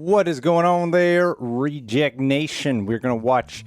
What is going on there, Reject Nation? We're going to watch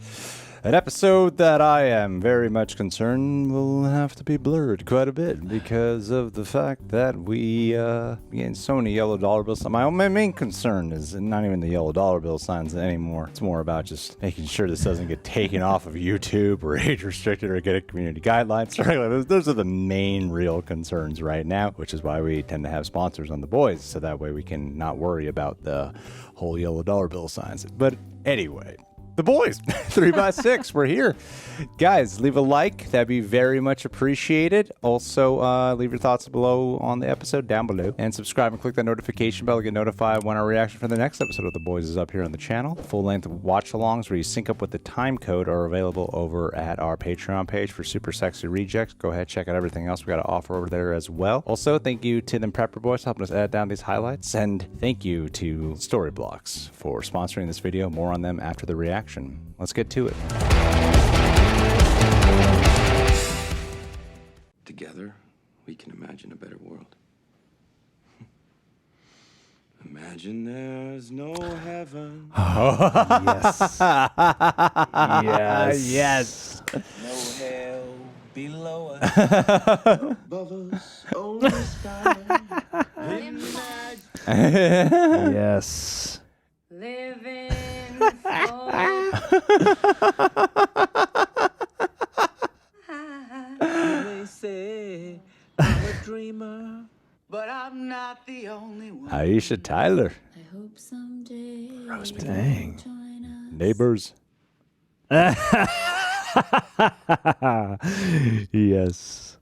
an episode that I am very much concerned will have to be blurred quite a bit because of the fact that we getting so many yellow dollar bills. My main concern is not even the yellow dollar bill signs anymore. It's more about just making sure this doesn't get taken off of YouTube or age restricted or get a community guidelines. Those are the main real concerns right now, which is why we tend to have sponsors on the boys, so that way we can not worry about the whole yellow dollar bill signs. But anyway, the boys, 3x6, we're here. Guys, leave a like. That'd be very much appreciated. Also, leave your thoughts below on the episode down below. And subscribe and click that notification bell to get notified when our reaction for the next episode of The Boys is up here on the channel. Full-length watch-alongs where you sync up with the time code are available over at our Patreon page for Super Sexy Rejects. Go ahead, check out everything else we got to offer over there as well. Also, thank you to them Prepper Boys helping us edit down these highlights. And thank you to Storyblocks for sponsoring this video. More on them after the reaction. Let's get to it. Together, we can imagine a better world. Imagine there's no heaven. Yes. Yes. Yes. No hell below us. Above us, only sky. Yes. Living They say I'm a dreamer, but I'm not the only one. Aisha Tyler. I hope someday Dang. join us. Neighbors. Yes.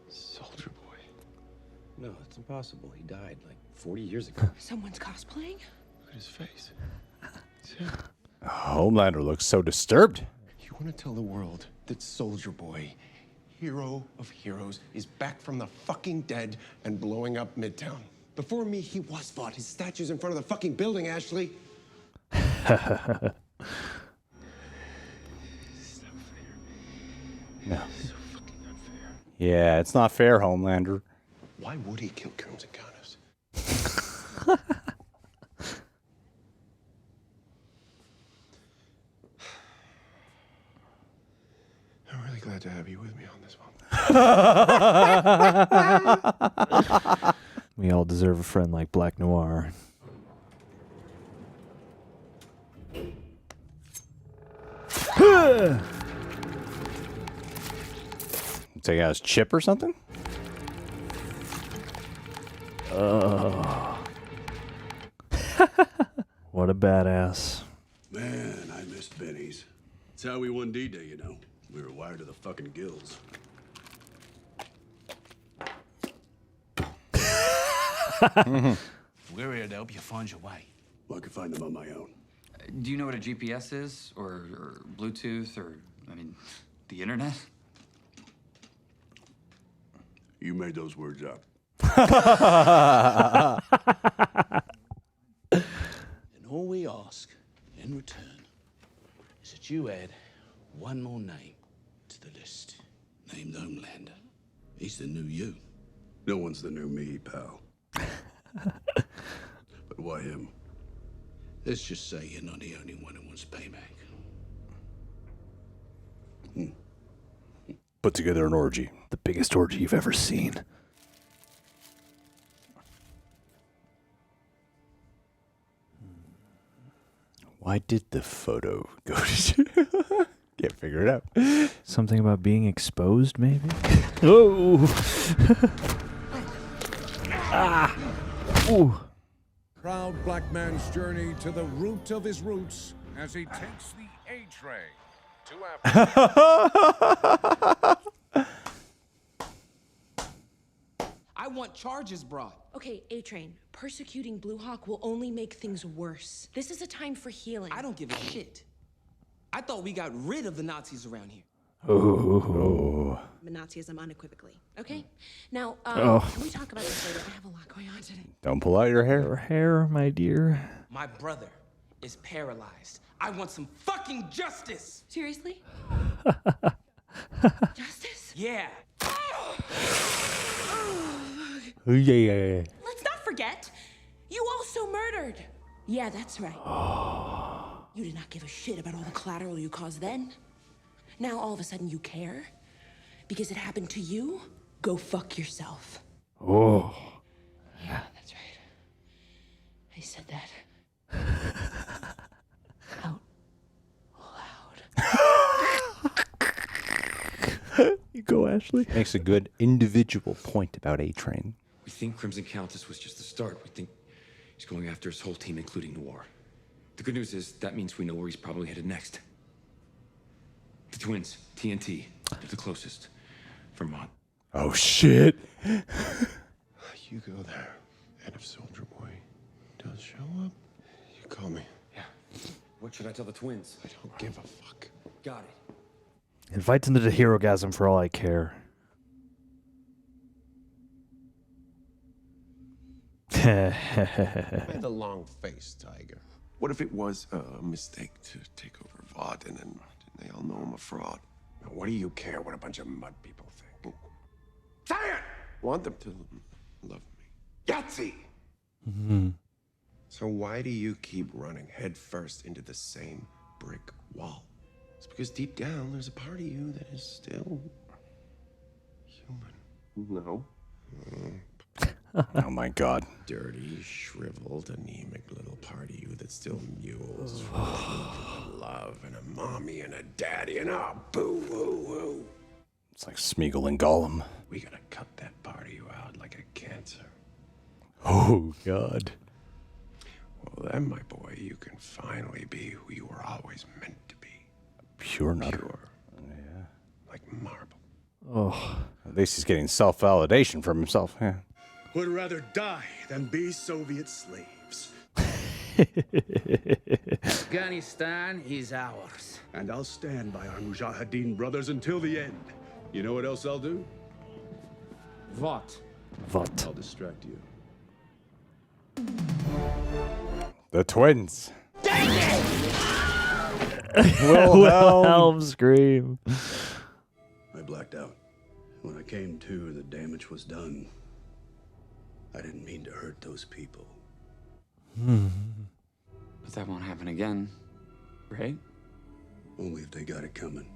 Soldier Boy. No, it's impossible. He died like 40 years ago. Someone's cosplaying? Look at his face. It's him. Homelander looks so disturbed. You want to tell the world that Soldier Boy, hero of heroes, is back from the fucking dead and blowing up Midtown? Before me, he was fought. His statue's in front of the fucking building, Ashley. It's not fair. No. So fucking unfair. Yeah, it's not fair, Homelander. Why would he kill Coombs and Connors? I'm really glad to have you with me on this one. We all deserve a friend like Black Noir. Take out his chip or something? What a badass. Man, I missed Benny's. It's how we won D-Day, you know. We were wired to the fucking gills. We're here to help you find your way. Well, I could find them on my own. Do you know what a GPS is? Or Bluetooth? Or, I mean, the internet? You made those words up. And all we ask in return is that you add one more name to the list. Named Homelander. He's the new you. No one's the new me, pal. But why him? Let's just say you're not the only one who wants payback. Put together an orgy. The biggest orgy you've ever seen. Why did the photo go to... Can't figure it out. Something about being exposed, maybe? Oh! Ah! Ooh! Proud black man's journey to the root of his roots as he takes the A-train to Africa. I want charges brought. Okay, A-Train. Persecuting Blue Hawk will only make things worse. This is a time for healing. I don't give a shit. I thought we got rid of the Nazis around here. Oh. Nazism unequivocally. Okay? Now, Oh. can we talk about this later? I have a lot going on today. Don't pull out your hair. Your hair, my dear. My brother is paralyzed. I want some fucking justice. Seriously? Justice? Yeah. Yeah. Let's not forget, You also murdered! Yeah, that's right. You did not give a shit about all the collateral you caused then. Now all of a sudden you care? Because it happened to you? Go fuck yourself. Oh. Yeah, that's right. I said that. Out loud. You go, Ashley. Makes a good individual point about A-Train. We think Crimson Countess was just the start. We think he's going after his whole team, including Noir. The good news is that means we know where he's probably headed next. The twins, TNT, they're the closest. Vermont. Oh, shit. You go there, and if Soldier Boy does show up, you call me. Yeah. What should I tell the twins? I don't give a fuck. Got it. Invites into the hero-gasm for all I care. Made a long face, Tiger. What if it was a mistake to take over Vought and then they all know I'm a fraud? Now, what do you care what a bunch of mud people think? Say it! Want them to love me. Yahtzee! So why do you keep running headfirst into the same brick wall? It's because deep down there's a part of you that is still human. No. Oh, my God. Dirty, shriveled, anemic little part of you that still mules for love and a mommy and a daddy and a boo-hoo-hoo. It's like Smeagol and Gollum. We gotta cut that part of you out like a cancer. Oh, God. Well, then, my boy, you can finally be who you were always meant to be. Pure nutter. Pure. Yeah. Like marble. Oh. At least he's getting self-validation from himself. Yeah. Would rather die than be Soviet slaves. Afghanistan is ours. And I'll stand by our Mujahideen brothers until the end. You know what else I'll do? What? Vought. I'll distract you. The twins. Wilhelm scream. I blacked out. When I came to and the damage was done, I didn't mean to hurt those people. But that won't happen again, right? Only if they got it coming.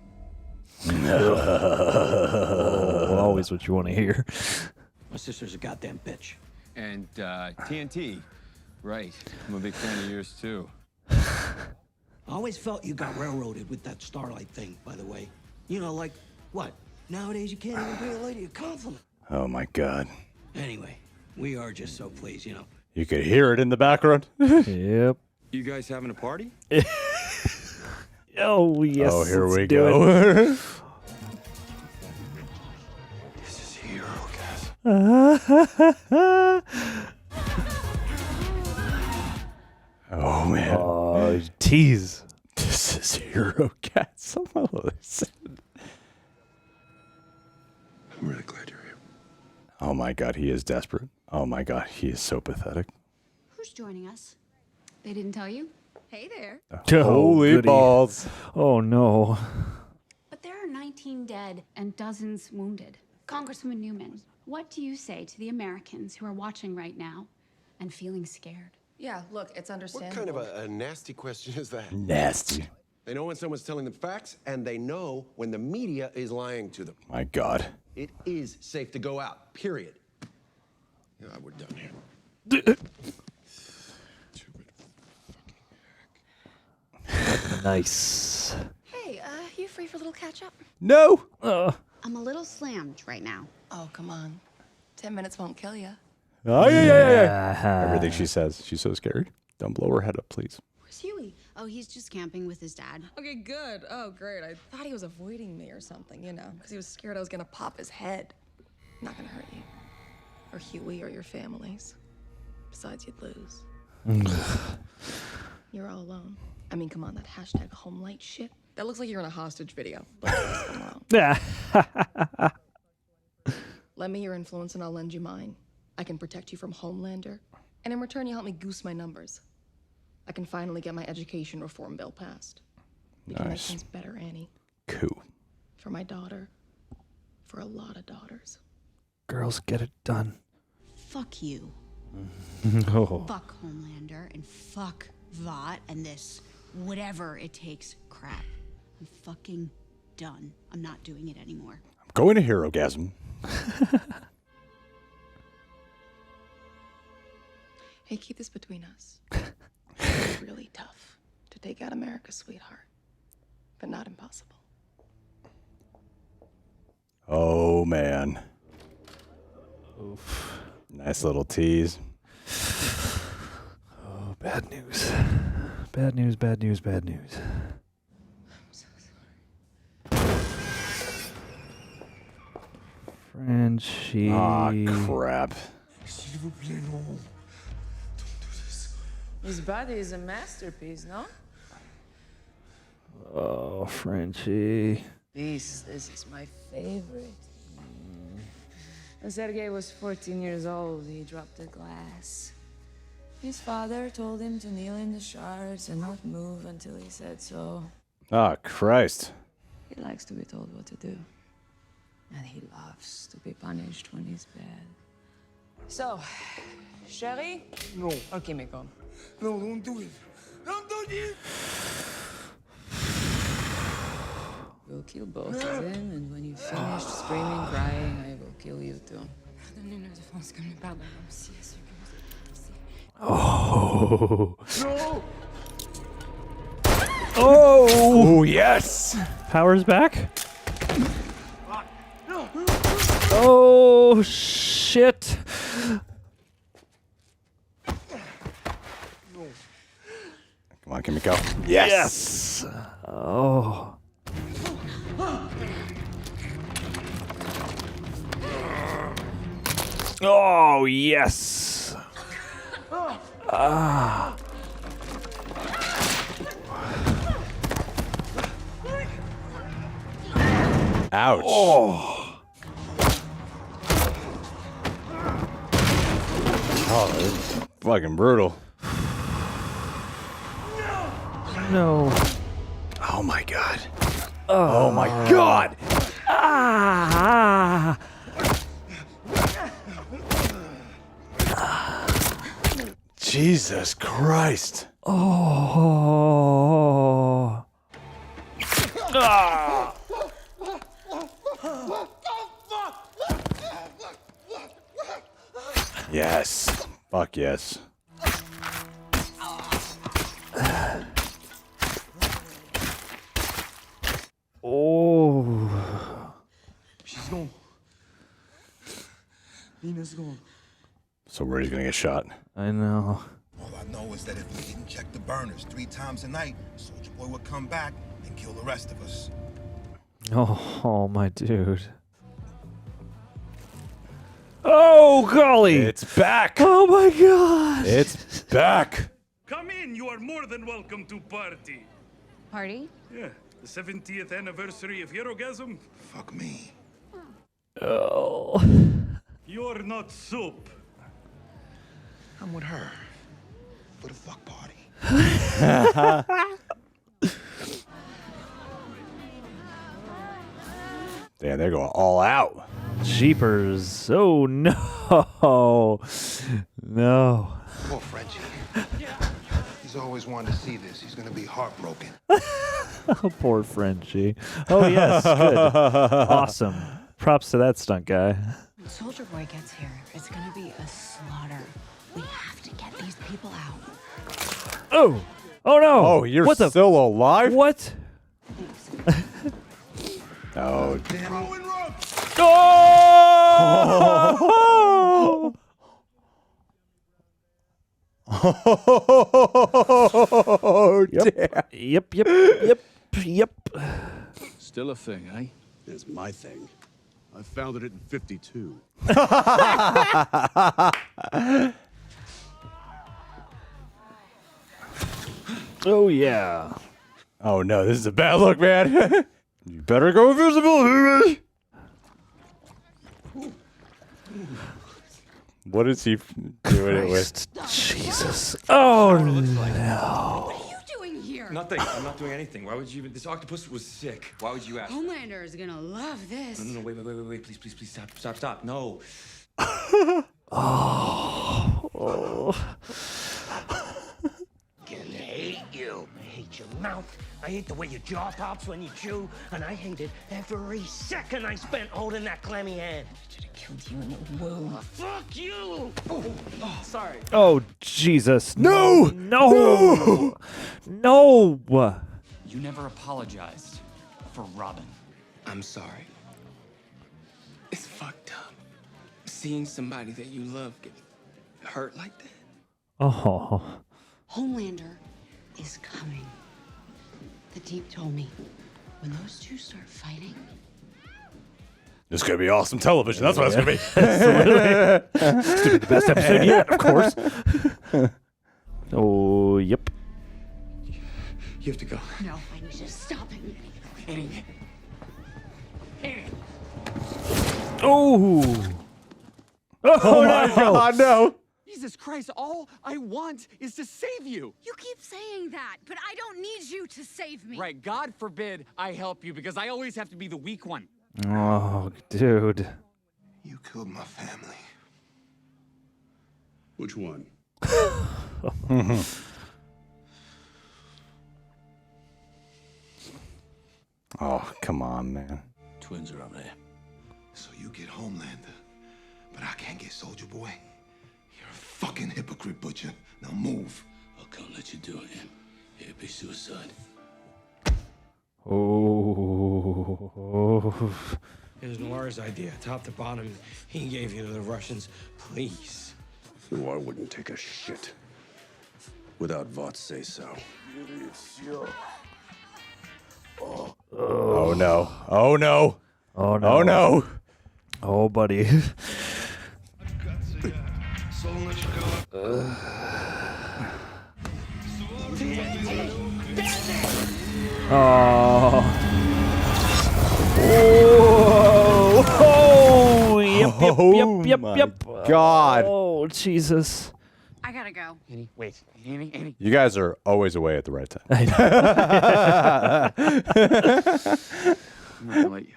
Always what you want to hear. My sister's a goddamn bitch. And TNT, right? I'm a big fan of yours too. I always felt you got railroaded with that Starlight thing, by the way. You know, like, what? Nowadays you can't even pay a lady a compliment. Oh, my God. Anyway, we are just so pleased, you know. You could hear it in the background. Yep. You guys having a party? Oh, yes. Oh, here let's we do it. go. This is hero, guys. Oh, man. Oh, tease. This is Hero Cat. Somehow listen. I'm really glad you're here. Oh, my God. He is desperate. Oh, my God. He is so pathetic. Who's joining us? They didn't tell you? Hey there. Holy goody. balls. Oh, no. But there are 19 dead and dozens wounded. Congresswoman Newman, what do you say to the Americans who are watching right now and feeling scared? Yeah, look, it's What understandable. kind of a nasty question is that? Nasty. They know when someone's telling them facts, and they know when the media is lying to them. My God. It is safe to go out, period. Yeah, we're done here. Nice. Hey, you free for a little catch up? No. I'm a little slammed right now. Oh, come on. 10 minutes won't kill you. Oh, yeah. Everything she says. She's so scared. Don't blow her head up, please. Where's Huey? Oh, he's just camping with his dad. Okay, good. Oh, great. I thought he was avoiding me or something, you know, because he was scared I was gonna pop his head. Not gonna hurt you. Or Huey or your families. Besides, you'd lose. You're all alone. I mean, come on, that hashtag homelight shit. That looks like you're in a hostage video. Lend me your influence and I'll lend you mine. I can protect you from Homelander. And in return, you help me goose my numbers. I can finally get my education reform bill passed. We can make Nice. things better, Annie. Cool. For my daughter. For a lot of daughters. Girls, get it done. Fuck you. Oh. Fuck Homelander and fuck Vought and this whatever it takes crap. I'm fucking done. I'm not doing it anymore. I'm going to Herogasm. Hey, keep this between us. It's really tough to take out America's sweetheart, but not impossible. Oh, man. Oof. Nice little tease. Oh, bad news. Bad news, bad news, bad news. I'm so sorry. Frenchie. Aw, crap. His body is a masterpiece, no? Oh, Frenchie. This is my favorite. When Sergei was 14 years old, he dropped a glass. His father told him to kneel in the shards and not move until he said so. Oh, Christ. He likes to be told what to do. And he loves to be punished when he's bad. So, Sherry? No. Okay, Miko. No, don't do it. Don't do this! We'll kill both of them, and when you've finished screaming, crying, I will kill you too. Oh. No! Oh, yes! Power's back? Oh, shit. Come on, Kimiko. Yes! Oh. Oh, yes. Ah. Ouch. Oh. Oh, this is fucking brutal. No. Oh, my God. Oh, my God! Ah. Jesus Christ. Oh. Ah. Yes. Fuck yes. Oh. She's gone. Nina's gone. So Ray's gonna get shot. I know. All I know is that if we didn't check the burners 3 times a night, Soldier Boy would come back and kill the rest of us. Oh, my dude. Oh, golly. It's back. Oh, my God. It's back. Come in, you are more than welcome to party. Party? Yeah, the 70th anniversary of Herogasm. Fuck me. Oh. You're not soup. I'm with her. For the fuck party. Damn, they're going all out. Jeepers. Oh, no. No. Poor Frenchie. He's always wanted to see this. He's gonna be heartbroken. Oh, poor Frenchie. Oh, yes. Good. Awesome. Props to that stunt guy. When Soldier Boy gets here, it's gonna be a slaughter. We have to get these people out. Oh. Oh, no. Oh, you're what the still alive? What? Oh. Oh! Oh, damn. Yep. Still a thing, eh? It's my thing. I founded it in 52. Oh, yeah. Oh, no, this is a bad look, man. You better go invisible. What is he doing it with? Jesus. Oh, no. What are you doing here? Nothing. I'm not doing anything. Why would you even? This octopus was sick. Why would you ask? Homelander is gonna love this. No, wait. Wait. Please. Stop. No. Oh. Can hate you. I hate your mouth. I hate the way your jaw pops when you chew. And I hated every second I spent holding that clammy hand. I should have killed you in the womb. Fuck you! Oh, sorry. Oh, Jesus. No! No! No! You never apologized for Robin. I'm sorry. It's fucked up. Seeing somebody that you love get hurt like that. Oh. Homelander is coming. The Deep told me when those two start fighting. This is going to be awesome television. That's what it's going to be. It's going to be the best episode yet, of course. Oh, yep. You have to go. No, I need you to stop him. Annie. Oh. Oh my God, no. Jesus Christ, all I want is to save you. You keep saying that, but I don't need you to save me. Right, God forbid I help you because I always have to be the weak one. Oh, dude. You killed my family. Which one? Oh, come on, man. Twins are up there. So you get Homelander, but I can't get Soldier Boy. You're a fucking hypocrite, Butcher. Now move. I can't let you do it, Em. It'd be suicide. Oh. It was Noir's idea, top to bottom. He gave you to the Russians. Please. Noir wouldn't take a shit without Vought's say so. Oh no. Oh no. Oh no. Oh no. Oh, buddy. Oh. Whoa. Oh. Yep. God. Oh, Jesus. I gotta go. Annie, wait. Annie. You guys are always away at the right time. I'm not gonna let you.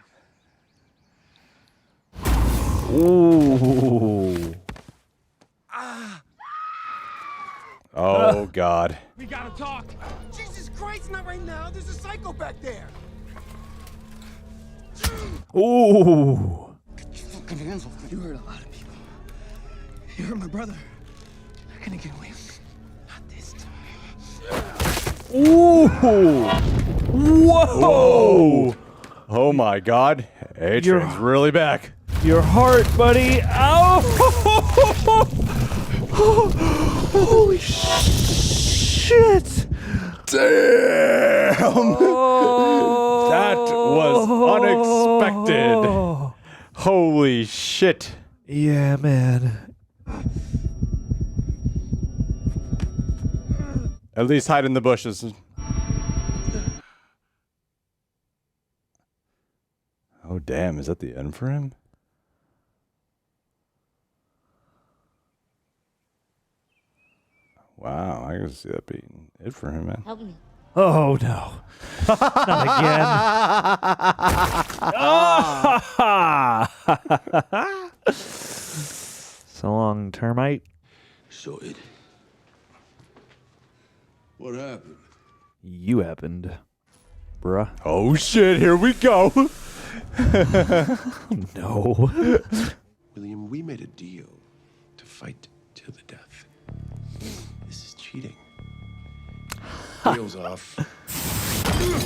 Ooh. Oh, God. We gotta talk. Jesus Christ, not right now. There's a psycho back there. Ooh. Get your fucking hands off me. You hurt a lot of people. You hurt my brother. You're not gonna get away. Not this time. Ooh. Whoa. Whoa. Oh, my God. A-Train's really back. Your heart, buddy. Ow. Holy shit. Damn. Oh. That was unexpected. Holy shit. Yeah, man. At least hide in the bushes. Oh, damn. Is that the end for him? Wow, I can see that being it for him, man. Help me. Oh, no. Not again. So long, termite. Sorted. What happened? You happened, bruh. Oh, shit. Here we go. No. William, we made a deal to fight to the death. This is cheating. Deal's off.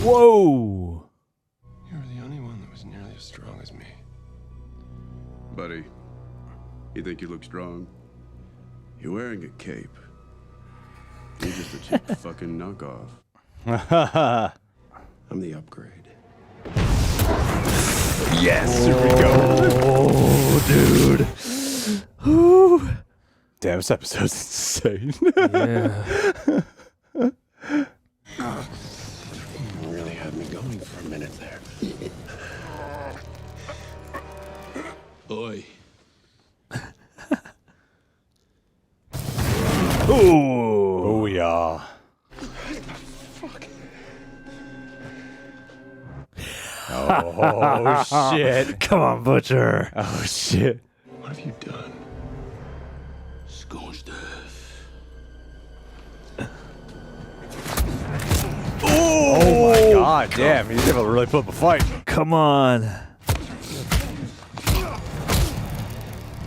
Whoa. You were the only one that was nearly as strong as me. Buddy, you think you look strong? You're wearing a cape. You're just a cheap fucking knockoff. I'm the upgrade. Yes, here we go. Oh, dude. Damn, this episode's insane. Yeah. You really had me going for a minute there. Oi. Ooh. Oh, yeah. Oh, shit. Come on, Butcher. Oh, shit. What have you done? Scorched earth. God damn, he's able to really put up a fight. Come on.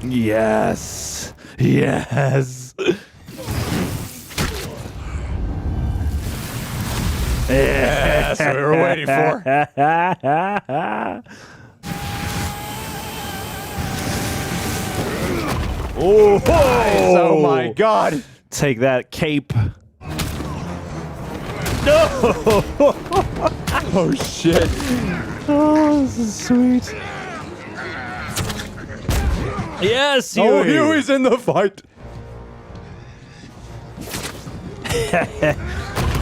Yes. Yes. Yes, we were waiting for. Oh, nice. Oh my God. Take that cape. No. Oh shit. Oh, this is sweet. Yes, Huey. Oh, Huey's in the fight.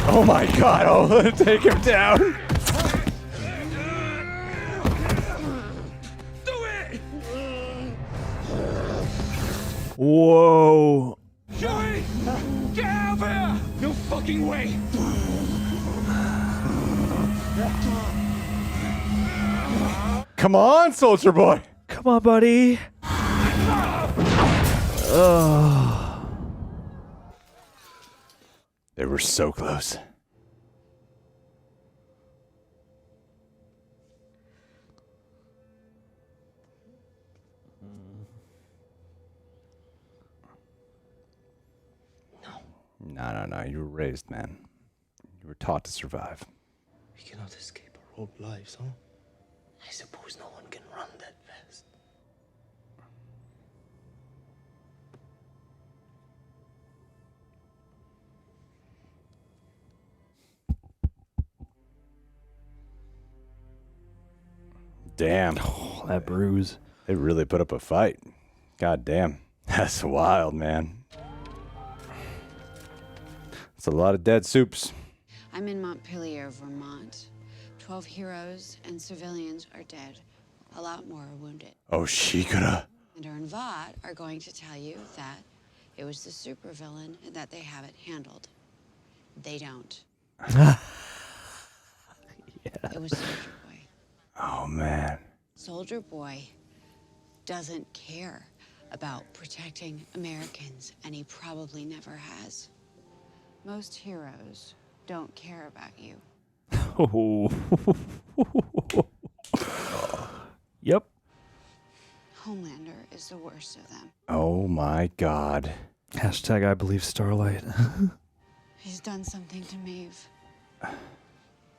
Oh my God. Oh, take him down. Whoa. Huey! Get out of here! No fucking way! Come on, Soldier Boy. Come on, buddy. Oh. They were so close. No. You were raised, man. You were taught to survive. We cannot escape our old lives, huh? I suppose no one can run that fast. Damn. Oh, that bruise. They really put up a fight. God damn. That's wild, man. It's a lot of dead soups. I'm in Montpelier, Vermont. 12 heroes and civilians are dead. A lot more are wounded. Oh, Shikara. Homelander and Vought are going to tell you that it was the supervillain and that they have it handled. They don't. Yeah. It was Soldier Boy. Oh, man. Soldier Boy doesn't care about protecting Americans, and he probably never has. Most heroes don't care about you. Oh. Yep. Homelander is the worst of them. Oh, my God. Hashtag I believe Starlight. He's done something to Maeve.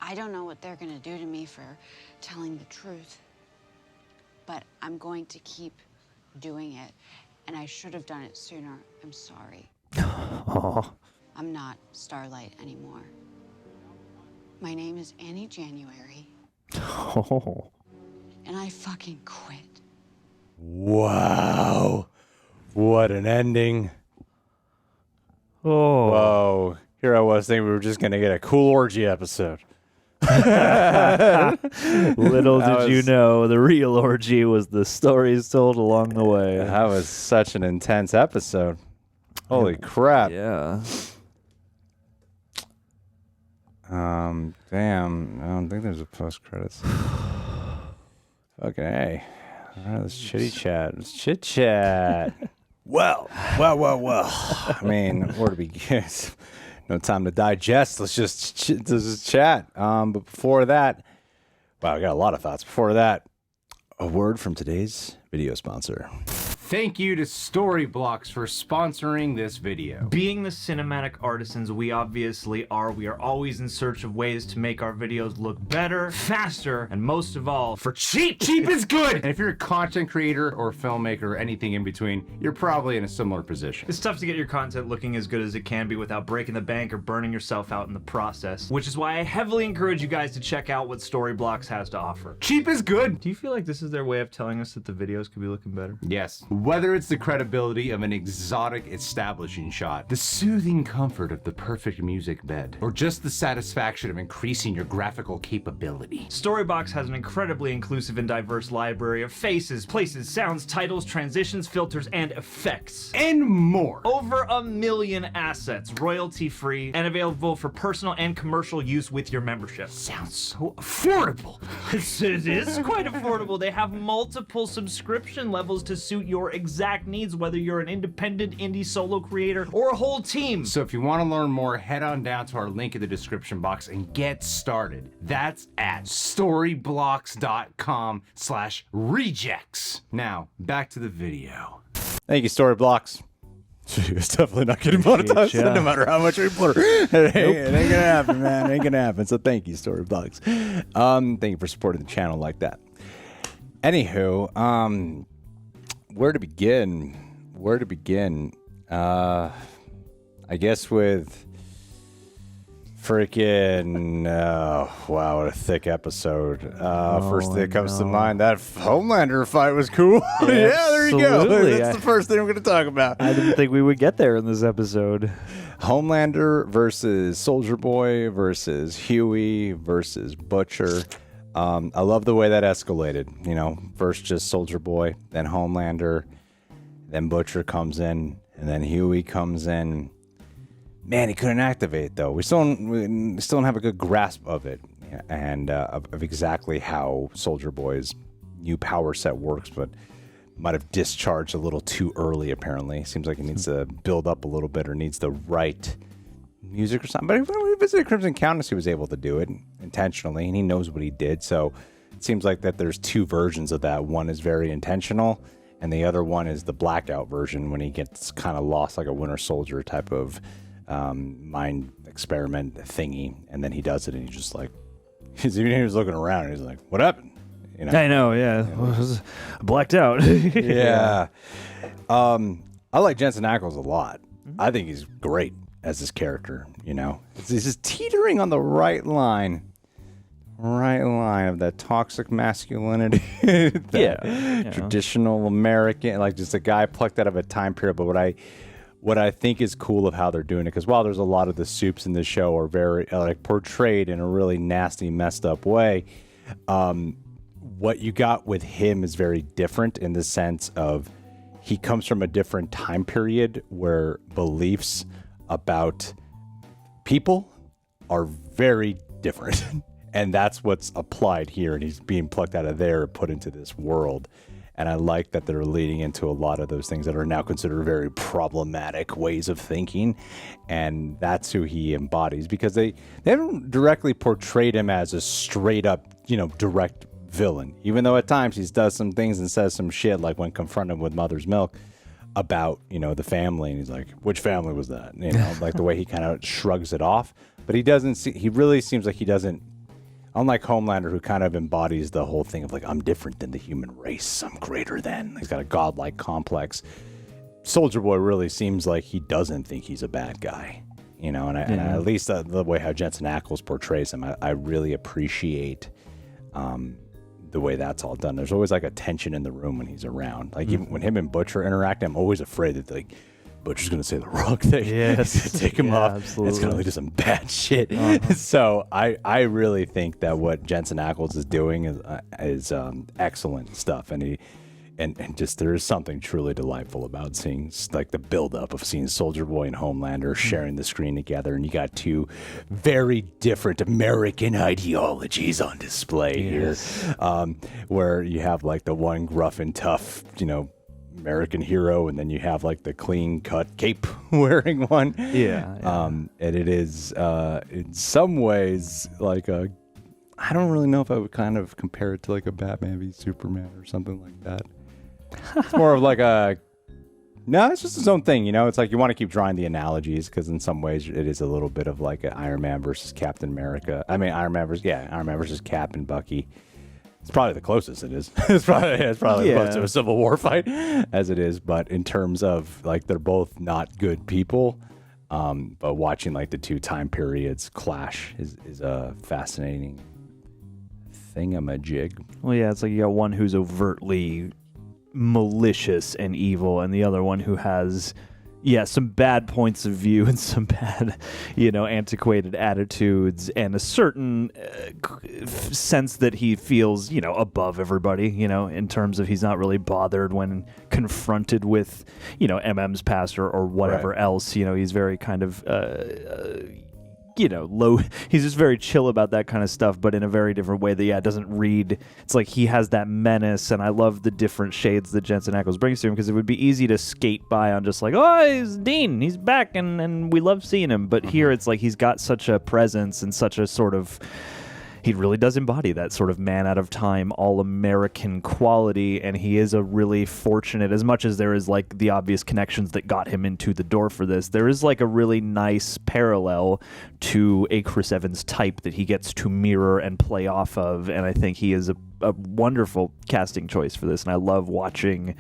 I don't know what they're gonna do to me for telling the truth, but I'm going to keep doing it, and I should have done it sooner. I'm sorry. Aw. I'm not Starlight anymore. My name is Annie January, Oh. and I fucking quit. Wow. What an ending. Oh. Whoa. Here I was thinking we were just going to get a cool orgy episode. Little did you know, the real orgy was the stories told along the way. That was such an intense episode. Holy crap. Yeah. Damn. I don't think there's a post-credits. Okay. All right, let's chitty chat. Let's chit chat. Well. I mean, where to begin? No time to digest. Let's just chat. But before that, wow, I got a lot of thoughts. Before that, a word from today's video sponsor. Thank you to Storyblocks for sponsoring this video. Being the cinematic artisans we obviously are, we are always in search of ways to make our videos look better, faster, and most of all, for cheap. Cheap is good! And if you're a content creator or filmmaker or anything in between, you're probably in a similar position. It's tough to get your content looking as good as it can be without breaking the bank or burning yourself out in the process, which is why I heavily encourage you guys to check out what Storyblocks has to offer. Cheap is good! Do you feel like this is their way of telling us that the videos could be looking better? Yes. Whether it's the credibility of an exotic establishing shot, the soothing comfort of the perfect music bed, or just the satisfaction of increasing your graphical capability. Storybox has an incredibly inclusive and diverse library of faces, places, sounds, titles, transitions, filters, and effects. And more. Over 1 million assets, royalty-free, and available for personal and commercial use with your membership. Sounds so affordable. It is quite affordable. They have multiple subscription levels to suit your your exact needs, whether you're an independent indie solo creator or a whole team. So if you want to learn more, head on down to our link in the description box and get started. That's at storyblocks.com/rejects. Now, back to the video. Thank you, Storyblocks. It's definitely not getting monetized, Yeah. no matter how much we put her. It ain't gonna happen, man. It ain't gonna happen. So thank you, Storyblocks. Thank you for supporting the channel like that. Anywho, where to begin? I guess with freaking wow, what a thick episode. First thing that comes to mind, that Homelander fight was cool. Yeah, there you go. Absolutely. That's the first thing we're going to talk about. I didn't think we would get there in this episode. Homelander versus Soldier Boy versus Huey versus Butcher. I love the way that escalated. You know, first just Soldier Boy, then Homelander, then Butcher comes in, and then Huey comes in. Man, he couldn't activate though. We still don't have a good grasp of it, and of exactly how Soldier Boy's new power set works, but might have discharged a little too early. Apparently, seems like he needs to build up a little bit, or needs the right music or something. But when we visited Crimson Countess, he was able to do it intentionally, and he knows what he did. So it seems like that there's two versions of that. One is very intentional, and the other one is the blackout version when he gets kind of lost, like a Winter Soldier type of mind experiment thingy, and then he does it, and he's just like, he was looking around, and he's like, "What happened?" You know? I know, yeah. Blacked out. Yeah. I like Jensen Ackles a lot. I think he's great as this character. You know, he's just teetering on the right line of that toxic masculinity, that traditional American, like just a guy plucked out of a time period. But what I think is cool of how they're doing it, because while there's a lot of the soups in this show are very like portrayed in a really nasty, messed up way, what you got with him is very different in the sense of he comes from a different time period where beliefs about people are very different. And that's what's applied here. And he's being plucked out of there and put into this world. And I like that they're leading into a lot of those things that are now considered very problematic ways of thinking. And that's who he embodies, because they haven't directly portrayed him as a straight up, direct villain. Even though at times he does some things and says some shit, like when confronted with Mother's Milk about, the family. And he's like, which family was that? Like the way he kind of shrugs it off. But he really seems like he doesn't, unlike Homelander, who kind of embodies the whole thing of like, I'm different than the human race, I'm greater than. He's got a godlike complex. Soldier Boy really seems like he doesn't think he's a bad guy, and at least the way how Jensen Ackles portrays him, I really appreciate the way that's all done. There's always like a tension in the room when he's around. Like even when him and Butcher interact, I'm always afraid that like Butcher's gonna say the wrong thing. Yes. He's gonna take him off. Absolutely. It's gonna lead to some bad shit. So I really think that what Jensen Ackles is doing is excellent stuff, and just there is something truly delightful about seeing like the buildup of seeing Soldier Boy and Homelander sharing the screen together, and you got two very different American ideologies on display here, where you have like the one gruff and tough, American hero, and then you have like the clean cut cape wearing one. And it is in some ways like I don't really know if I would kind of compare it to like a Batman v Superman or something like that. It's more of like it's just its own thing, It's like you want to keep drawing the analogies, because in some ways it is a little bit of like an Iron Man versus Captain America. I mean, Iron Man versus Cap and Bucky. It's probably the closest it is. It's probably close to a Civil War fight as it is. But in terms of like, they're both not good people. But watching like the two time periods clash is a fascinating thingamajig. Well, yeah, it's like you got one who's overtly malicious and evil, and the other one who has some bad points of view and some bad antiquated attitudes, and a certain sense that he feels above everybody, in terms of he's not really bothered when confronted with MM's past or whatever else. He's very kind of low. He's just very chill about that kind of stuff, but in a very different way that, doesn't read. It's like he has that menace, and I love the different shades that Jensen Ackles brings to him, because it would be easy to skate by on just like, oh, he's Dean, he's back, and we love seeing him. But here it's like he's got such a presence and such a sort of... He really does embody that sort of man out of time, all-American quality, and he is a really fortunate, as much as there is like the obvious connections that got him into the door for this, there is like a really nice parallel to a Chris Evans type that he gets to mirror and play off of, and I think he is a wonderful casting choice for this, and I love watching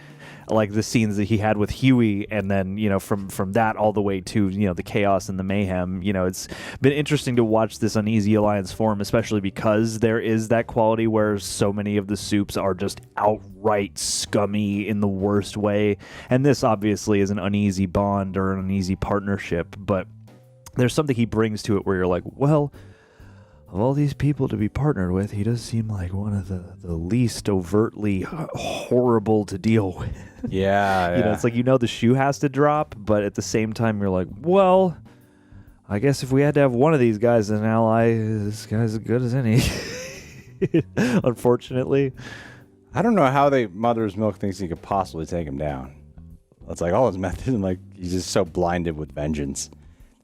like the scenes that he had with Huey, and then from that all the way to the chaos and the mayhem. It's been interesting to watch this Uneasy Alliance form, especially because there is that quality where so many of the soups are just outright scummy in the worst way, and this obviously is an uneasy bond or an uneasy partnership, but there's something he brings to it where you're like, well, of all these people to be partnered with, he does seem like one of the least overtly horrible to deal with. Yeah, it's like the shoe has to drop, but at the same time you're like, well, I guess if we had to have one of these guys as an ally, this guy's as good as any. Unfortunately. I don't know how Mother's Milk thinks he could possibly take him down. It's like all his methods, and like he's just so blinded with vengeance.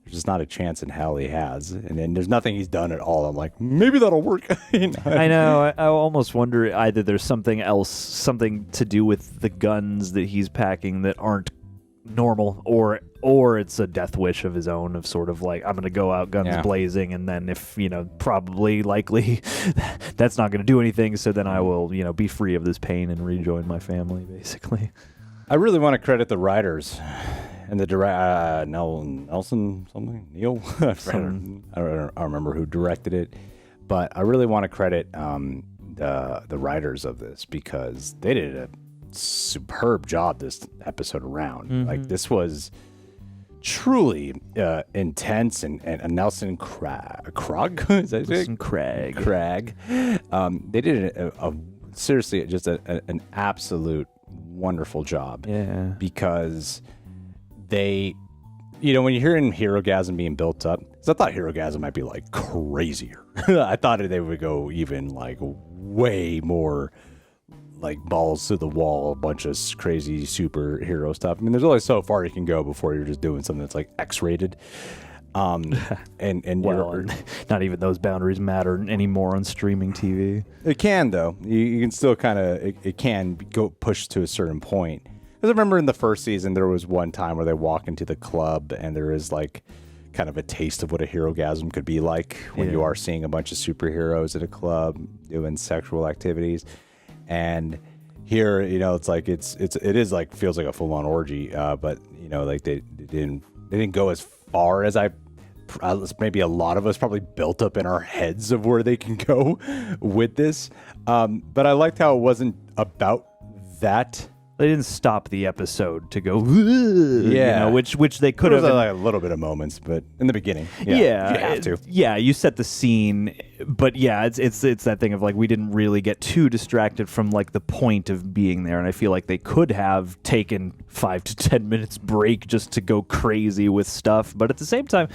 There's just not a chance in hell he has, and then there's nothing he's done at all. I'm like, maybe that'll work. I know. I almost wonder either there's something else, something to do with the guns that he's packing that aren't normal, or it's a death wish of his own, of sort of like, I'm going to go out guns blazing, and then if, probably, likely, that's not going to do anything, so then I will, be free of this pain and rejoin my family, basically. I really want to credit the writers. And the Nelson something? Neil? I don't remember who directed it. But I really want to credit the writers of this, because they did a superb job this episode around. Mm-hmm. Like, this was truly intense, and Nelson Krag? Is that Nelson Krag. They did seriously just an absolute wonderful job. Yeah. Because... they, when you're hearing Herogasm being built up, because I thought Herogasm might be like crazier. I thought they would go even like way more like balls to the wall, a bunch of crazy superhero stuff. I mean, there's only so far you can go before you're just doing something that's like X-rated. And well, not even those boundaries matter anymore on streaming TV. It can, though. You can still kind of, it can go push to a certain point. Because I remember in the first season, there was one time where they walk into the club and there is like kind of a taste of what a Herogasm could be like when you are seeing a bunch of superheroes at a club doing sexual activities. And here, it's like it is like feels like a full on orgy, but like they didn't go as far as maybe a lot of us probably built up in our heads of where they can go with this. But I liked how it wasn't about that. They didn't stop the episode to go, which they could have. Like a little bit of moments, but in the beginning, you have to. You set the scene, but it's that thing of like we didn't really get too distracted from like the point of being there, and I feel like they could have taken 5 to 10 minutes break just to go crazy with stuff, but at the same time,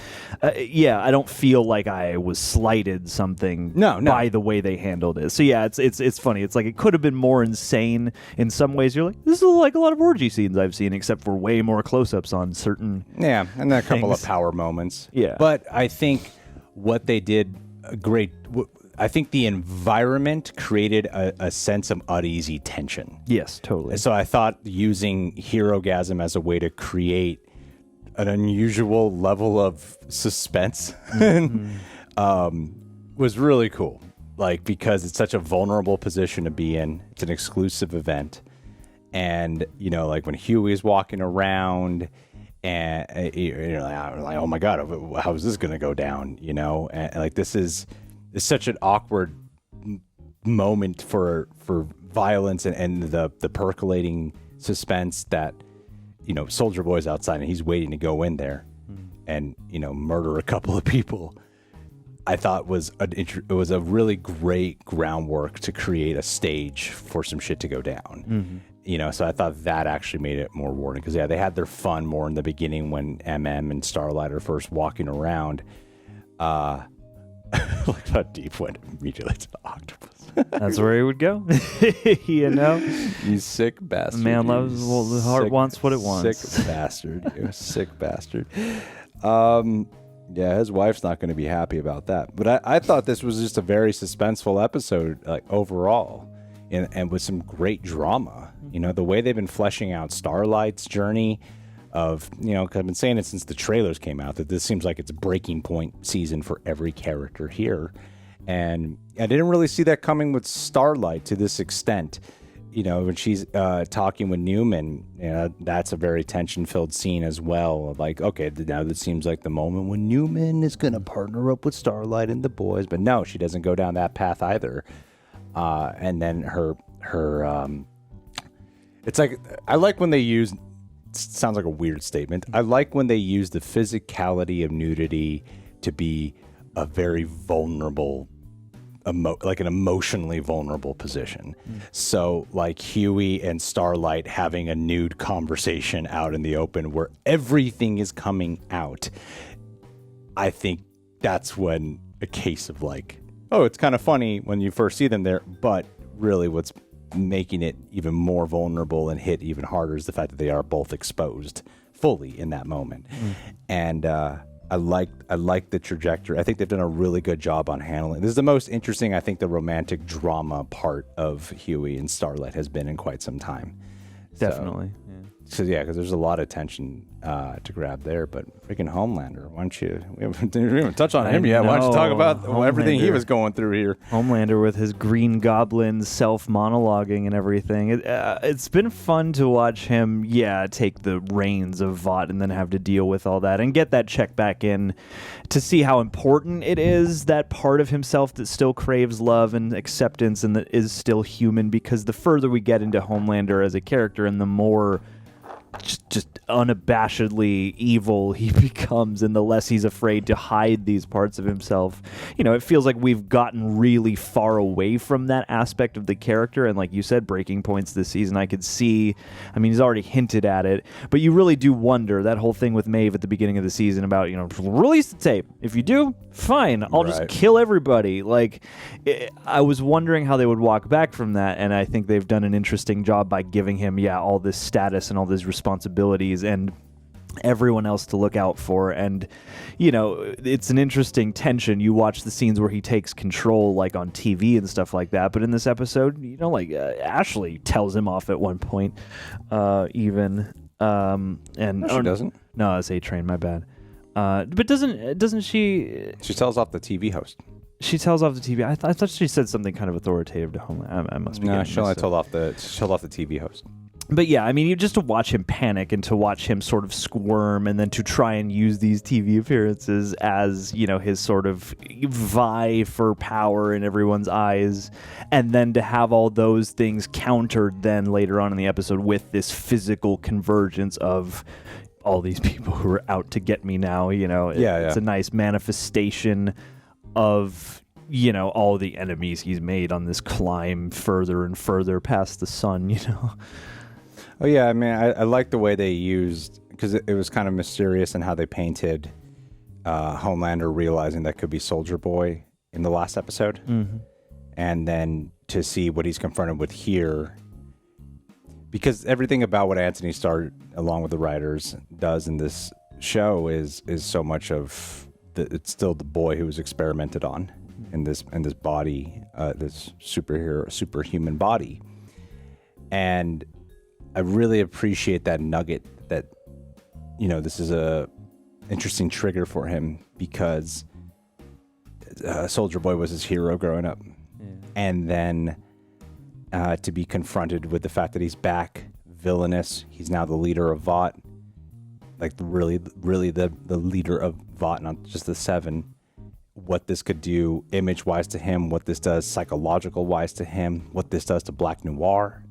I don't feel like I was slighted something by the way they handled it. So it's funny. It's like it could have been more insane in some ways. You're like, this is like a lot of orgy scenes I've seen, except for way more close-ups on certain and then a couple of power moments. But I think what they did great. I think the environment created a sense of uneasy tension. Yes, totally. So I thought using Herogasm as a way to create an unusual level of suspense was really cool. Like, because it's such a vulnerable position to be in. It's an exclusive event. And, like when Huey is walking around and, you're like, oh my God, how is this going to go down? And like, this is such an awkward moment for violence and the percolating suspense that, Soldier Boy's outside and he's waiting to go in there and, murder a couple of people. I thought it was a really great groundwork to create a stage for some shit to go down. So I thought that actually made it more warning, because they had their fun more in the beginning when MM and Starlight are first walking around. Look how deep went immediately to the octopus. That's where he would go. You know? You sick bastard. Man you loves, well, the heart sick- wants what it wants. Sick bastard. You sick bastard. Yeah, his wife's not going to be happy about that. But I thought this was just a very suspenseful episode, like overall, and with some great drama. You know, the way they've been fleshing out Starlight's journey of, you know, 'cause I've been saying it since the trailers came out, that this seems like it's a breaking point season for every character here. And I didn't really see that coming with Starlight to this extent. You know, when she's talking with Newman, you know, that's a very tension-filled scene as well. Like, okay, now this seems like the moment when Newman is going to partner up with Starlight and the boys. But no, she doesn't go down that path either. And then her it's like, I like when they use, sounds like a weird statement. I like when they use the physicality of nudity to be a very vulnerable, like an emotionally vulnerable position. So like Huey and Starlight having a nude conversation out in the open where everything is coming out. I think that's when a case of like, oh, it's kind of funny when you first see them there, but really what's making it even more vulnerable and hit even harder is the fact that they are both exposed fully in that moment. And I like the trajectory. I think they've done a really good job on handling. This is the most interesting, I think, the romantic drama part of Huey and Starlight has been in quite some time. Definitely. So yeah, because there's a lot of tension to grab there. But freaking Homelander, why don't you? We haven't even touched on him yet. Why don't you talk about everything he was going through here? Homelander with his Green Goblin self-monologuing and everything. It's been fun to watch him, take the reins of Vought and then have to deal with all that and get that check back in to see how important it is, that part of himself that still craves love and acceptance and that is still human, because the further we get into Homelander as a character and the more just unabashedly evil he becomes and the less he's afraid to hide these parts of himself. You know, it feels like we've gotten really far away from that aspect of the character, and like you said, breaking points this season I could see. I mean, he's already hinted at it, but you really do wonder, that whole thing with Maeve at the beginning of the season about, you know, release the tape. If you do, fine, I'll just kill everybody. Like, I was wondering how they would walk back from that, and I think they've done an interesting job by giving him, all this status and all these responsibilities and everyone else to look out for. And, you know, it's an interesting tension. You watch the scenes where he takes control, like on TV and stuff like that, but in this episode, you know, like Ashley tells him off at one point, even. And no, she doesn't. No, that's A-Train, my bad. But doesn't she? She tells off the TV host. She tells off the TV. I thought she said something kind of authoritative to Homeland. I must be. No, she only told off the TV host. But yeah, I mean, just to watch him panic and to watch him sort of squirm and then to try and use these TV appearances as, you know, his sort of vie for power in everyone's eyes, and then to have all those things countered then later on in the episode with this physical convergence of all these people who are out to get me now, you know. It's a nice manifestation of, you know, all the enemies he's made on this climb further and further past the sun, you know. Oh yeah, I mean, I like the way they used, because it was kind of mysterious in how they painted Homelander realizing that could be Soldier Boy in the last episode, and then to see what he's confronted with here, because everything about what Anthony Starr, along with the writers, does in this show is so much of it's still the boy who was experimented on in this body, this superhuman body, and I really appreciate that nugget that, you know, this is a interesting trigger for him, because Soldier Boy was his hero growing up. And then to be confronted with the fact that he's back, villainous, he's now the leader of Vought, like really the leader of Vought, not just the Seven, what this could do image-wise to him, what this does psychological-wise to him, what this does to Black Noir.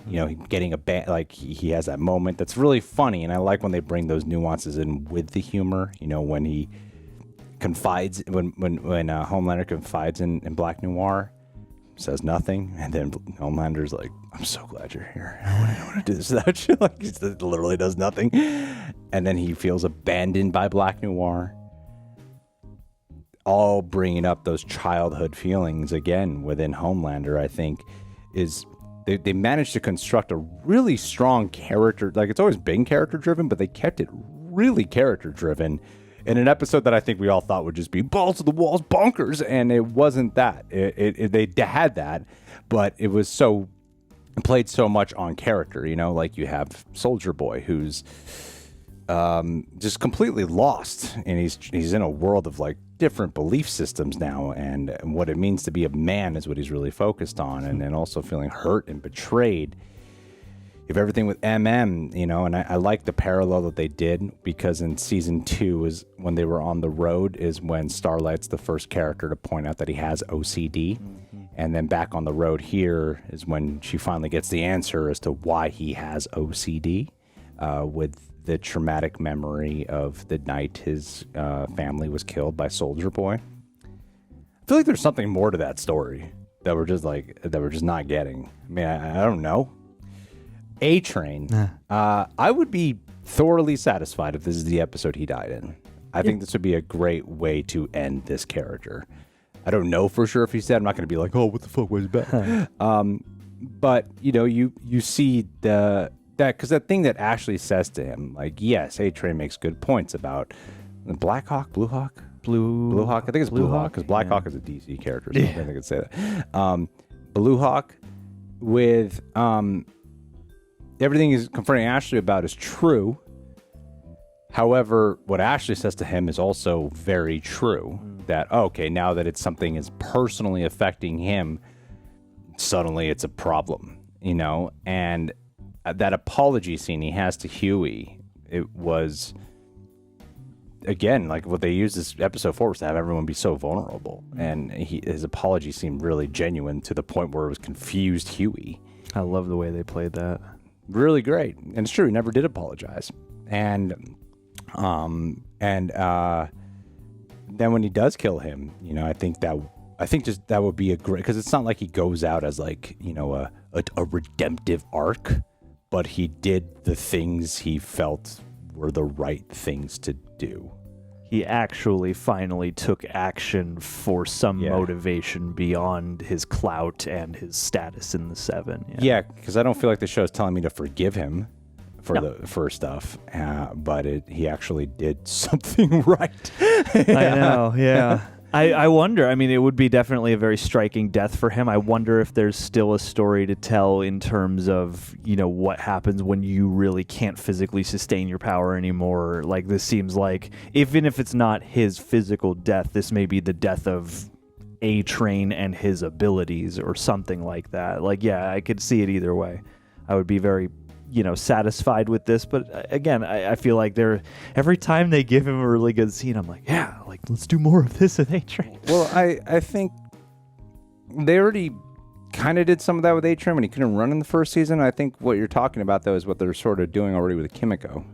You know, getting like he has that moment that's really funny, and I like when they bring those nuances in with the humor. You know, when he confides, when Homelander confides in Black Noir, says nothing, and then Homelander's like, "I'm so glad you're here. I wouldn't want to do this without you." Like, he literally does nothing, and then he feels abandoned by Black Noir. all bringing up those childhood feelings again within Homelander, I think, is they managed to construct a really strong character. Like, it's always been character driven, but they kept it really character driven in an episode that I think we all thought would just be balls to the walls bonkers, and it wasn't that. They had that, but it was so played so much on character. Like you have Soldier Boy, who's just completely lost, and he's in a world of like different belief systems now, and what it means to be a man is what he's really focused on, and then also feeling hurt and betrayed. You have everything with MM, and I like the parallel that they did, because in season 2 is when they were on the road, is when Starlight's the first character to point out that he has OCD. And then back on the road here is when she finally gets the answer as to why he has OCD, with the traumatic memory of the night his family was killed by Soldier Boy. I feel like there's something more to that story that we're just not getting. I mean, I don't know. A-Train, I would be thoroughly satisfied if this is the episode he died in. I think this would be a great way to end this character. I don't know for sure if he's dead. I'm not going to be like, oh, what the fuck was bad? But, you see because that thing that Ashley says to him, like, yes, A-Train makes good points about Black Hawk, Blue Hawk? Blue Hawk? I think it's Blue Hawk, because Black Hawk is a DC character, so I think I could say that. Blue Hawk with... everything he's confronting Ashley about is true. However, what Ashley says to him is also very true. That, okay, now that it's something is personally affecting him, suddenly it's a problem, And that apology scene he has to Huey, it was, again, like what they used this episode for was to have everyone be so vulnerable. And his apology seemed really genuine to the point where it was confused Huey. I love the way they played that. Really great. And it's true, he never did apologize. And then when he does kill him, I think just that would be a great, because it's not like he goes out as like, a redemptive arc, but he did the things he felt were the right things to do. He actually finally took action for some motivation beyond his clout and his status in the Seven. Yeah, because I don't feel like the show is telling me to forgive him for stuff, but he actually did something right. I know, yeah. I wonder, I mean, it would be definitely a very striking death for him. I wonder if there's still a story to tell in terms of, what happens when you really can't physically sustain your power anymore. Like, this seems like, even if it's not his physical death, this may be the death of A-Train and his abilities or something like that. Like, yeah, I could see it either way. I would be very satisfied with this, but again, I feel like every time they give him a really good scene, I'm like, yeah, like, let's do more of this in A-Train. Well, I think they already kind of did some of that with A-Train when he couldn't run in the first season. I think what you're talking about, though, is what they're sort of doing already with Kimiko,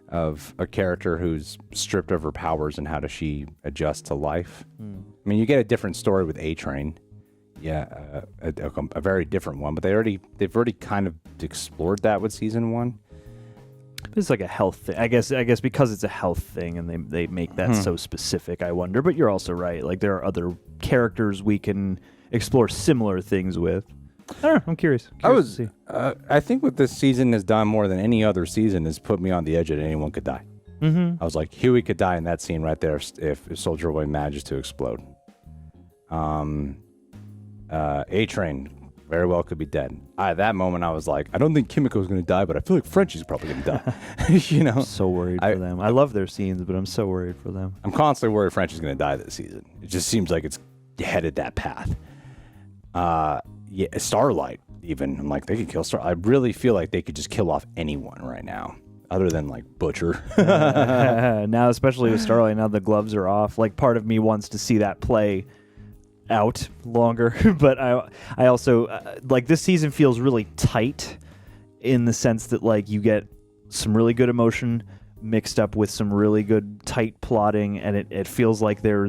of a character who's stripped of her powers and how does she adjust to life. I mean, you get a different story with A-Train. Yeah, a very different one, but they've already kind of explored that with season 1. It's like a health thing, I guess because it's a health thing, and they make that so specific. I wonder, but you're also right. Like, there are other characters we can explore similar things with. I don't know. I'm curious. To see. I think what this season has done more than any other season is put me on the edge that anyone could die. I was like, Huey could die in that scene right there if Soldier Boy manages to explode. A-Train very well could be dead. At that moment, I was like, I don't think Kimiko's going to die, but I feel like Frenchie's probably going to die. I'm so worried for them. I love their scenes, but I'm so worried for them. I'm constantly worried Frenchie's going to die this season. It just seems like it's headed that path. Starlight, even. I'm like, they could kill Starlight. I really feel like they could just kill off anyone right now, other than like Butcher. Now, especially with Starlight, now the gloves are off. Like, part of me wants to see that play out longer, but I also like, this season feels really tight in the sense that, like, you get some really good emotion mixed up with some really good tight plotting, and it feels like they've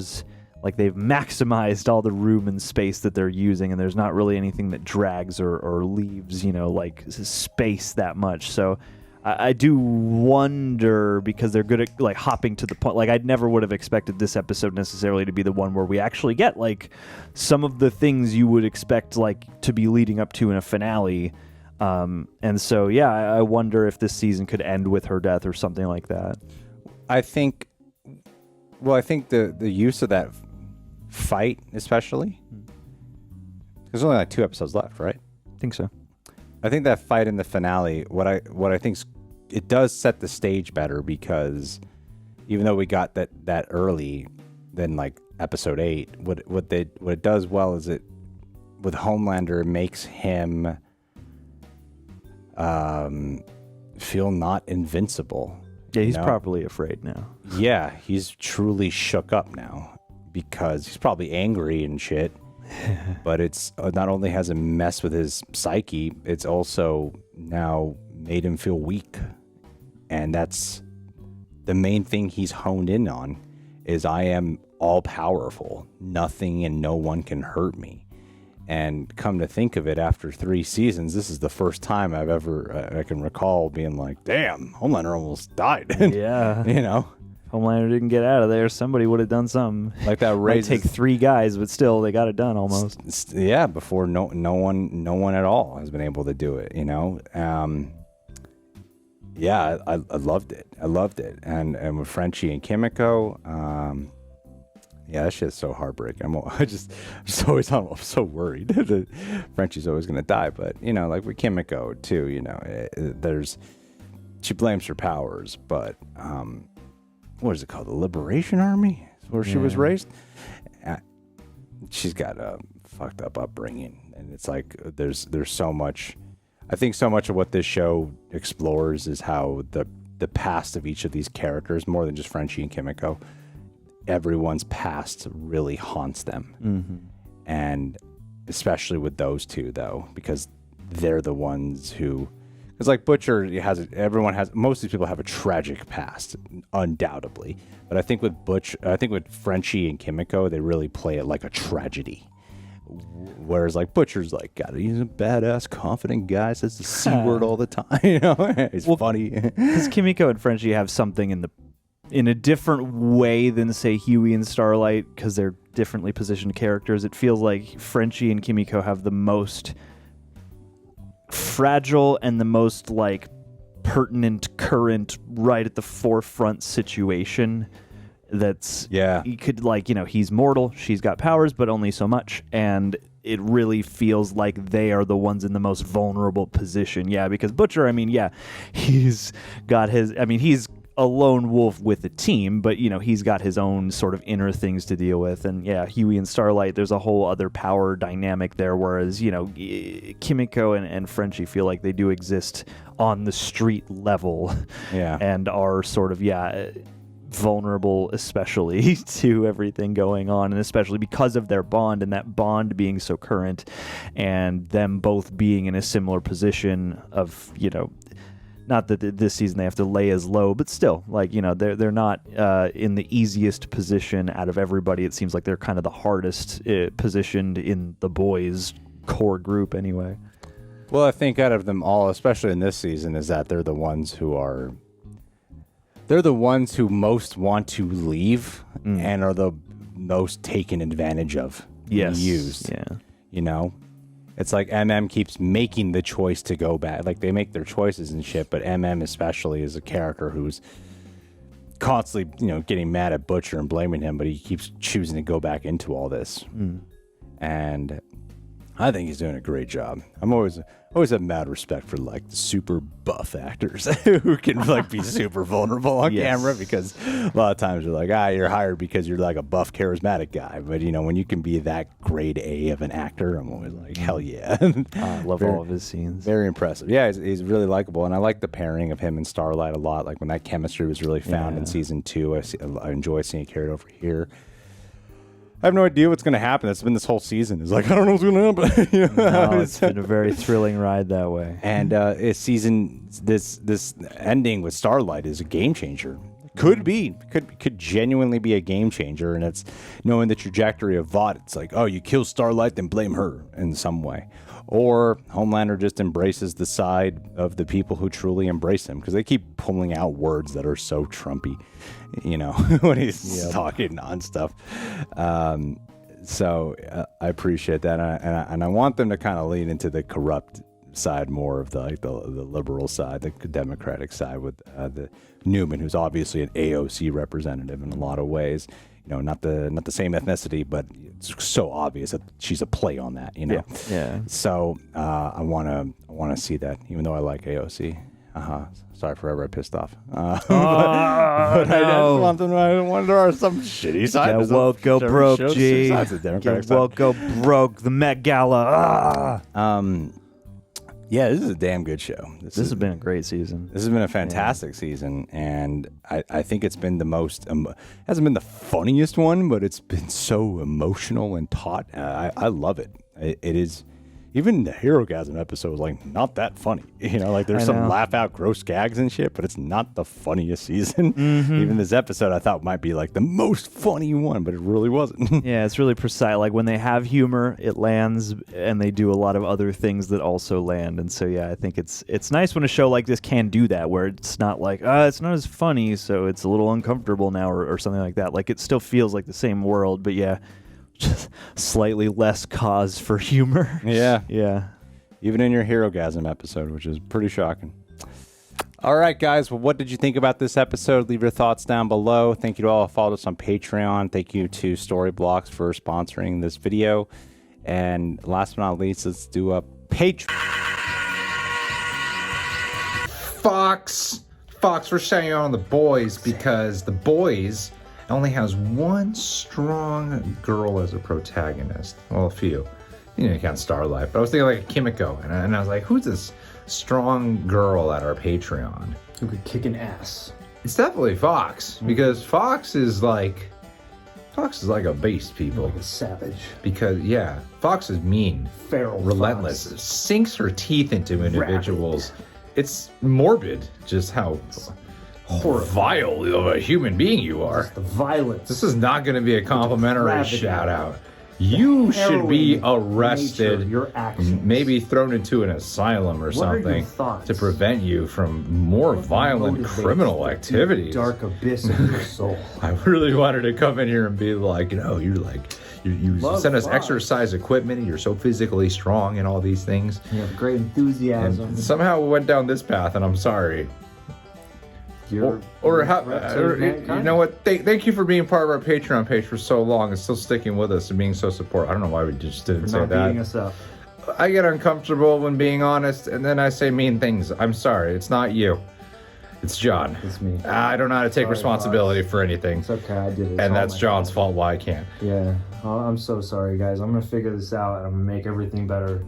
maximized all the room and space that they're using, and there's not really anything that drags or leaves like space that much. So I do wonder, because they're good at like hopping to the point. Like I never would have expected this episode necessarily to be the one where we actually get like some of the things you would expect like to be leading up to in a finale. And so yeah, I wonder if this season could end with her death or something like that. I think the use of that fight, especially, there's only like 2 episodes left, right? I think so. I think that fight in the finale, what I think it does set the stage better, because even though we got that early, then like episode 8, what it does well is it with Homelander, it makes him feel not invincible. Yeah, he's properly afraid now. Yeah, he's truly shook up now, because he's probably angry and shit. But it's not only has it messed with his psyche, it's also now made him feel weak. And that's the main thing he's honed in on, is I am all powerful. Nothing and no one can hurt me. And come to think of it, after 3 seasons, this is the first time I've ever, I can recall being like, damn, Homelander almost died. Yeah. You know? Homelander didn't get out of there. Somebody would have done something. Like that raises... Might take 3 guys, but still, they got it done almost. Yeah, before no one at all has been able to do it, you know? Yeah, I loved it. I loved it. And with Frenchie and Kimiko, yeah, that shit's so heartbreaking. I'm so worried that Frenchie's always going to die. But, you know, like with Kimiko, too, you know, she blames her powers, but... what is it called? The Liberation Army? Where she was raised? She's got a fucked up upbringing. And it's like, there's so much... I think so much of what this show explores is how the past of each of these characters, more than just Frenchie and Kimiko, everyone's past really haunts them. Mm-hmm. And especially with those two, though, because they're the ones who... Because like Butcher most of these people have a tragic past, undoubtedly. But I think with Frenchie and Kimiko, they really play it like a tragedy. Whereas like Butcher's like, God, he's a badass, confident guy, says the C word all the time. You know, it's funny. Because Kimiko and Frenchie have something in a different way than say Huey and Starlight, because they're differently positioned characters. It feels like Frenchie and Kimiko have the most fragile and the most like pertinent, current, right at the forefront situation. That's you could like, you know, he's mortal, she's got powers, but only so much, and it really feels like they are the ones in the most vulnerable position. Yeah, because Butcher, I mean, yeah, he's a lone wolf with a team, but you know, he's got his own sort of inner things to deal with. And yeah, Huey and Starlight, there's a whole other power dynamic there, whereas, you know, Kimiko and Frenchie feel like they do exist on the street level. Yeah. And are sort of, vulnerable, especially to everything going on, and especially because of their bond, and that bond being so current, and them both being in a similar position of, you know, not that this season they have to lay as low, but still, like, you know, they're not in the easiest position out of everybody. It seems like they're kind of the hardest positioned in the boys' core group anyway. Well, I think out of them all, especially in this season, is that they're the ones who most want to leave and are the most taken advantage of. Yes. Used. Yeah. You know? It's like MM keeps making the choice to go back. Like, they make their choices and shit, but MM especially is a character who's constantly, you know, getting mad at Butcher and blaming him, but he keeps choosing to go back into all this. And I think he's doing a great job. I'm always have mad respect for like the super buff actors who can like be super vulnerable on camera, because a lot of times you're like, you're hired because you're like a buff, charismatic guy. But you know, when you can be that grade A of an actor, I'm always like, hell yeah. I love all of his scenes. Very impressive. Yeah, he's really likable, and I like the pairing of him and Starlight a lot. Like when that chemistry was really found in season 2, I enjoy seeing it carried over here. I have no idea what's going to happen. That's been this whole season. It's like, I don't know what's going to happen. You know? No, it's been a very thrilling ride that way. And this ending with Starlight is a game changer. could genuinely be a game changer, and it's knowing the trajectory of Vought. It's like, oh, you kill Starlight, then blame her in some way. Or Homelander just embraces the side of the people who truly embrace him, because they keep pulling out words that are so Trumpy, when he's talking on stuff. So I appreciate that, and I want them to kind of lean into the corrupt side more of the liberal side, the Democratic side, with the Newman, who's obviously an AOC representative in a lot of ways. Not the same ethnicity, but it's so obvious that she's a play on that. Yeah. So I want to see that, even though I like AOC. Sorry for ever I pissed off. But I just want them. I wonder are some shitty side. Get woke, go broke, G. Get woke, go broke. The Met Gala. Yeah, this is a damn good show. This has been a great season. This has been a fantastic season, and I think it's been the most. Hasn't been the funniest one, but it's been so emotional and taut. I love it. It is. Even the Herogasm episode was like not that funny. There's some laugh out gross gags and shit, but it's not the funniest season. Mm-hmm. Even this episode I thought might be like the most funny one, but it really wasn't. Yeah, it's really precise. Like when they have humor, it lands, and they do a lot of other things that also land. And so yeah, I think it's nice when a show like this can do that, where it's not like it's not as funny, so it's a little uncomfortable now, or something like that. Like it still feels like the same world, but yeah. Just slightly less cause for humor. Yeah. Even in your Herogasm episode, which is pretty shocking. All right, guys. Well, what did you think about this episode? Leave your thoughts down below. Thank you to all who followed us on Patreon. Thank you to Storyblocks for sponsoring this video. And last but not least, let's do a Patreon. Fox for showing on the boys, because the boys only has one strong girl as a protagonist. Well, a few. You count Starlight, but I was thinking like a Kimiko, and I was like, who's this strong girl at our Patreon who could kick an ass? It's definitely Fox, because Fox is like a beast, people. Like a savage. Because Fox is mean, feral, relentless. Fox. Sinks her teeth into individuals. Rabid. It's morbid just how vile of a human being you are. Just the violence. This is not going to be a complimentary shout out. You should be arrested, your actions. Maybe thrown into an asylum or something to prevent you from more violent criminal activities. Dark abyss of your soul. I really wanted to come in here and be like, you send us exercise equipment, and you're so physically strong and all these things. You have great enthusiasm. And somehow we went down this path, and I'm sorry. You know what? Thank you for being part of our Patreon page for so long and still sticking with us and being so supportive. I don't know why we just didn't say that. Beating us up. I get uncomfortable when being honest, and then I say mean things. I'm sorry. It's not you. It's John. It's me. I don't know how to take responsibility for anything. It's okay. I did it. And that's John's fault why I can't. Yeah. I'm so sorry, guys. I'm going to figure this out, and I'm going to make everything better.